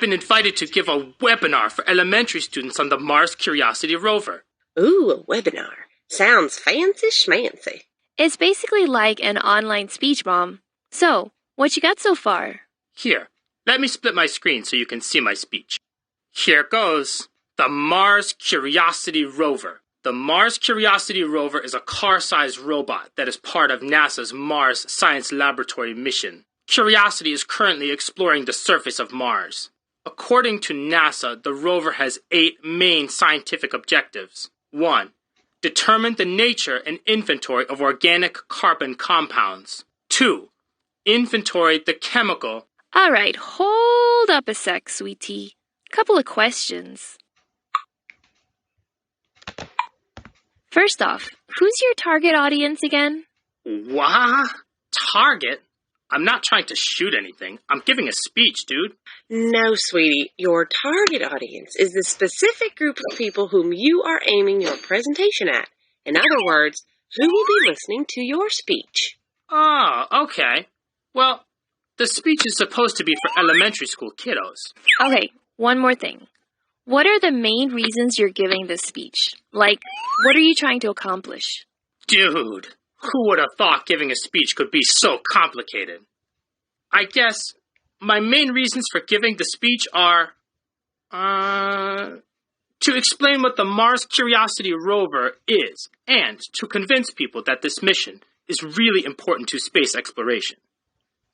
been invited to give a webinar for elementary students on the Mars Curiosity rover. Ooh, a webinar. Sounds fancy schmancy. It's basically like an online speech, Mom. So, what you got so far? Here, let me split my screen so you can see my speech. Here goes. The Mars Curiosity rover. The Mars Curiosity rover is a car-sized robot that is part of NASA's Mars Science Laboratory mission. Curiosity is currently exploring the surface of Mars. According to NASA, the rover has 8 main scientific objectives. 1. Determine the nature and inventory of organic carbon compounds. 2. Inventory the chemical. All right, hold up a sec, sweetie. Couple of questions. First off, who's your target audience again? What? Target? I'm not trying to shoot anything. I'm giving a speech, dude. No, sweetie. Your target audience is the specific group of people whom you are aiming your presentation at. In other words, who will be listening to your speech. Oh, okay. Well, the speech is supposed to be for elementary school kiddos. Okay, one more thing. What are the main reasons you're giving this speech? Like, what are you trying to accomplish? Dude, who would have thought giving a speech could be so complicated? I guess my main reasons for giving the speech are, to explain what the Mars Curiosity rover is, and to convince people that this mission is really important to space exploration.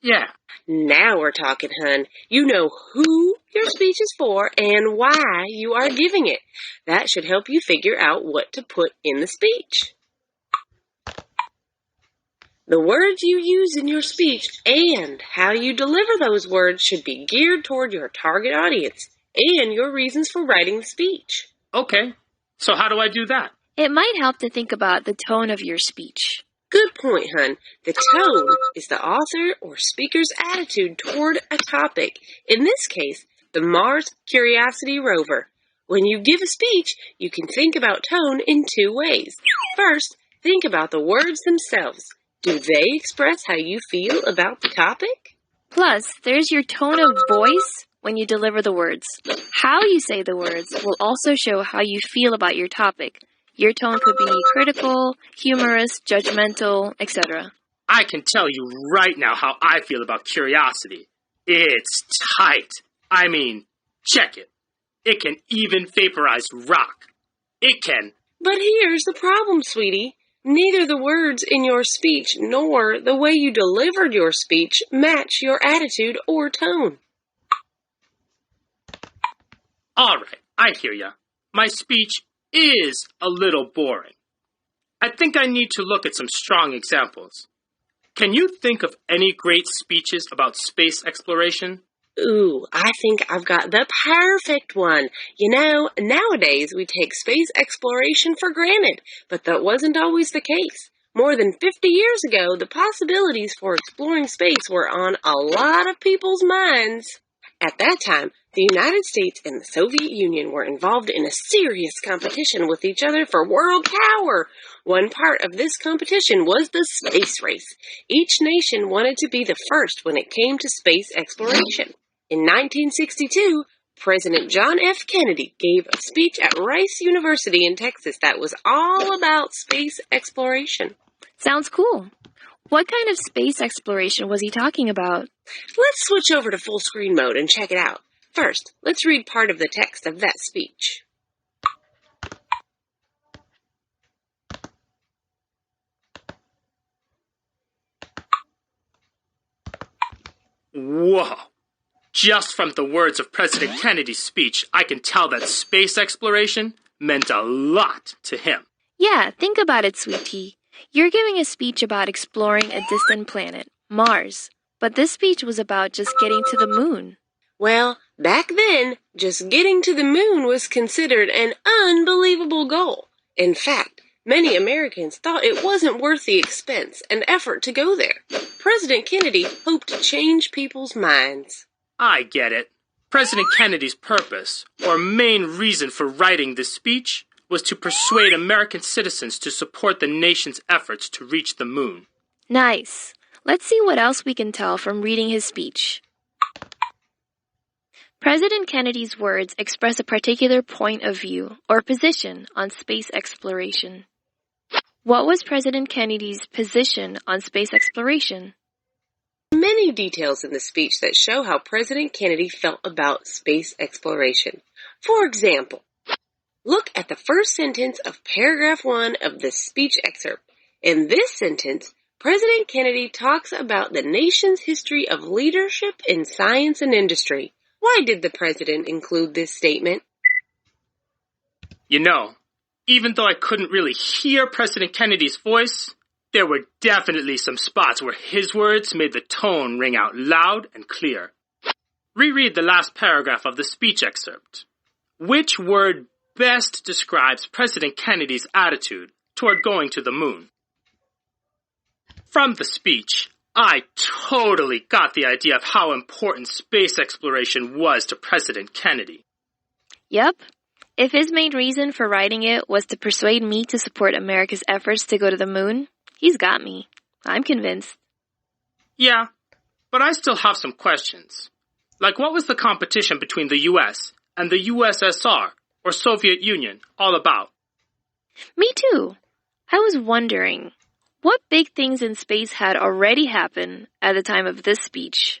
Yeah. Now we're talking, hun. You know who your speech is for and why you are giving it. That should help you figure out what to put in the speech. The words you use in your speech and how you deliver those words should be geared toward your target audience and your reasons for writing the speech. Okay, so how do I do that? It might help to think about the tone of your speech. Good point, hun. The tone is the author or speaker's attitude toward a topic. In this case, the Mars Curiosity rover. When you give a speech, you can think about tone in 2 ways. First, think about the words themselves. Do they express how you feel about the topic? Plus, there's your tone of voice when you deliver the words. How you say the words will also show how you feel about your topic. Your tone could be critical, humorous, judgmental, etc. I can tell you right now how I feel about curiosity. It's tight. I mean, check it. It can even vaporize rock. It can. But here's the problem, sweetie. Neither the words in your speech nor the way you delivered your speech match your attitude or tone. All right, I hear ya. My speech is a little boring. I think I need to look at some strong examples. Can you think of any great speeches about space exploration? Ooh, I think I've got the perfect one. You know, nowadays we take space exploration for granted, but that wasn't always the case. More than 50 years ago, the possibilities for exploring space were on a lot of people's minds. At that time, the United States and the Soviet Union were involved in a serious competition with each other for world power. One part of this competition was the space race. Each nation wanted to be the first when it came to space exploration. In 1962, President John F. Kennedy gave a speech at Rice University in Texas that was all about space exploration. Sounds cool. What kind of space exploration was he talking about? Let's switch over to full screen mode and check it out. First, let's read part of the text of that speech. Whoa! Just from the words of President Kennedy's speech, I can tell that space exploration meant a lot to him. Yeah, think about it, sweetie. You're giving a speech about exploring a distant planet, Mars. But this speech was about just getting to the moon. Well, back then, just getting to the moon was considered an unbelievable goal. In fact, many Americans thought it wasn't worth the expense and effort to go there. President Kennedy hoped to change people's minds. I get it. President Kennedy's purpose, or main reason for writing this speech, was to persuade American citizens to support the nation's efforts to reach the moon. Nice. Let's see what else we can tell from reading his speech. President Kennedy's words express a particular point of view or position on space exploration. What was President Kennedy's position on space exploration? Many details in the speech that show how President Kennedy felt about space exploration. For example, look at the first sentence of paragraph 1 of the speech excerpt. In this sentence, President Kennedy talks about the nation's history of leadership in science and industry. Why did the president include this statement? You know, even though I couldn't really hear President Kennedy's voice, there were definitely some spots where his words made the tone ring out loud and clear. Reread the last paragraph of the speech excerpt. Which word best describes President Kennedy's attitude toward going to the moon? From the speech, I totally got the idea of how important space exploration was to President Kennedy. Yep. If his main reason for writing it was to persuade me to support America's efforts to go to the moon, he's got me. I'm convinced. Yeah, but I still have some questions. Like, what was the competition between the U.S. and the USSR, or Soviet Union, all about? Me too. I was wondering, what big things in space had already happened at the time of this speech?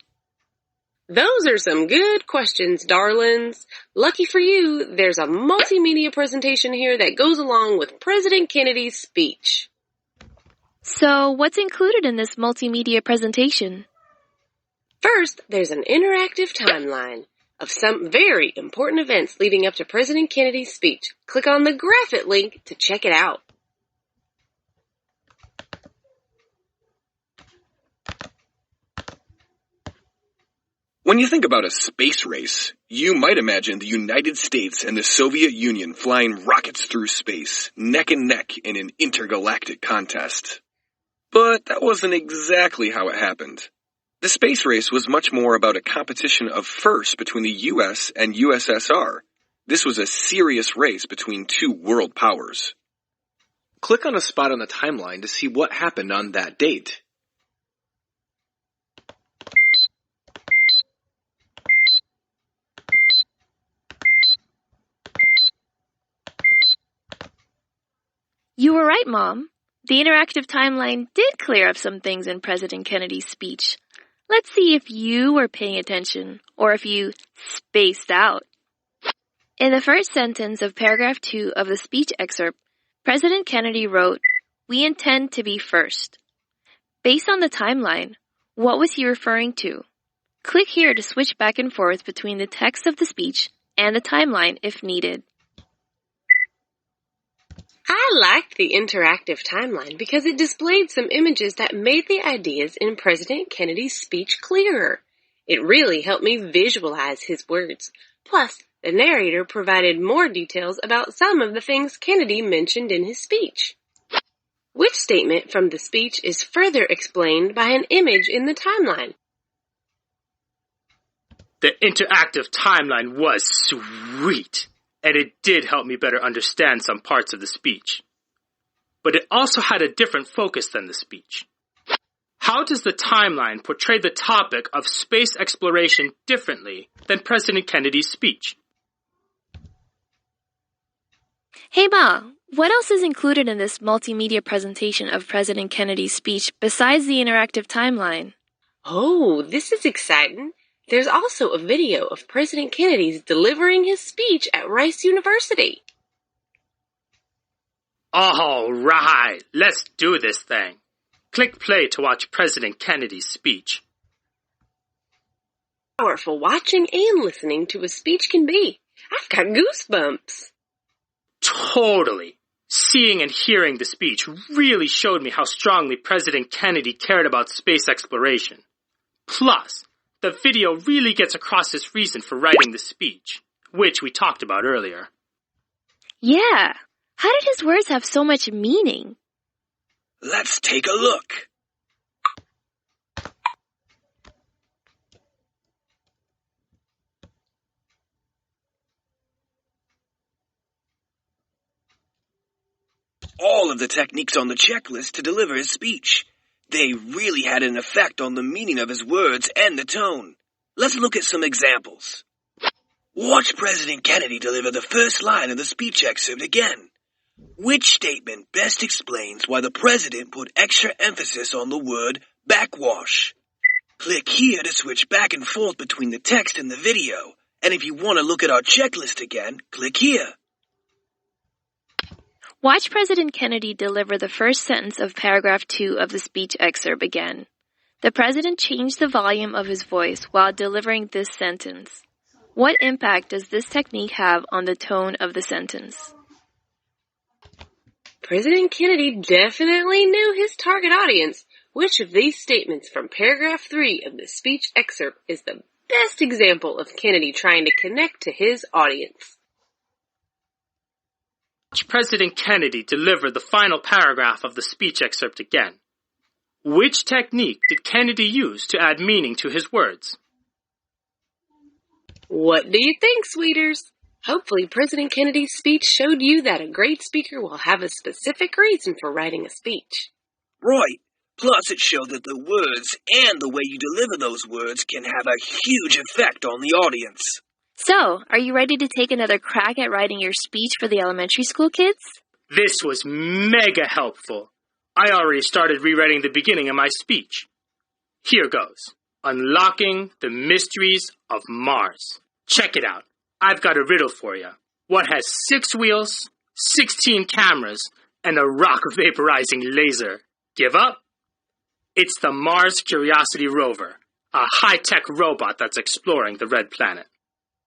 Those are some good questions, darlings. Lucky for you, there's a multimedia presentation here that goes along with President Kennedy's speech. So, what's included in this multimedia presentation? First, there's an interactive timeline of some very important events leading up to President Kennedy's speech. Click on the graphic link to check it out. When you think about a space race, you might imagine the United States and the Soviet Union flying rockets through space, neck and neck in an intergalactic contest. But that wasn't exactly how it happened. The space race was much more about a competition of firsts between the US and USSR. This was a serious race between two world powers. Click on a spot on the timeline to see what happened on that date. You were right, Mom. The interactive timeline did clear up some things in President Kennedy's speech. Let's see if you were paying attention, or if you spaced out. In the first sentence of paragraph 2 of the speech excerpt, President Kennedy wrote, "We intend to be first." Based on the timeline, what was he referring to? Click here to switch back and forth between the text of the speech and the timeline if needed. I liked the interactive timeline because it displayed some images that made the ideas in President Kennedy's speech clearer. It really helped me visualize his words. Plus, the narrator provided more details about some of the things Kennedy mentioned in his speech. Which statement from the speech is further explained by an image in the timeline? The interactive timeline was sweet, and it did help me better understand some parts of the speech. But it also had a different focus than the speech. How does the timeline portray the topic of space exploration differently than President Kennedy's speech? Hey Ma, what else is included in this multimedia presentation of President Kennedy's speech besides the interactive timeline? Oh, this is exciting. There's also a video of President Kennedy's delivering his speech at Rice University. All right, let's do this thing. Click play to watch President Kennedy's speech. Powerful watching and listening to a speech can be. I've got goosebumps. Totally. Seeing and hearing the speech really showed me how strongly President Kennedy cared about space exploration. Plus, the video really gets across his reason for writing the speech, which we talked about earlier. Yeah. How did his words have so much meaning? Let's take a look. All of the techniques on the checklist to deliver his speech. They really had an effect on the meaning of his words and the tone. Let's look at some examples. Watch President Kennedy deliver the first line of the speech excerpt again. Which statement best explains why the president put extra emphasis on the word backwash? Click here to switch back and forth between the text and the video. And if you want to look at our checklist again, click here. Watch President Kennedy deliver the first sentence of paragraph 2 of the speech excerpt again. The president changed the volume of his voice while delivering this sentence. What impact does this technique have on the tone of the sentence? President Kennedy definitely knew his target audience. Which of these statements from paragraph 3 of the speech excerpt is the best example of Kennedy trying to connect to his audience? Watch President Kennedy deliver the final paragraph of the speech excerpt again. Which technique did Kennedy use to add meaning to his words? What do you think, sweeters? Hopefully President Kennedy's speech showed you that a great speaker will have a specific reason for writing a speech. Right. Plus, it showed that the words and the way you deliver those words can have a huge effect on the audience. So, are you ready to take another crack at writing your speech for the elementary school kids? This was mega helpful. I already started rewriting the beginning of my speech. Here goes. Unlocking the mysteries of Mars. Check it out. I've got a riddle for you. What has 6 wheels, 16 cameras, and a rock vaporizing laser? Give up? It's the Mars Curiosity rover, a high-tech robot that's exploring the red planet.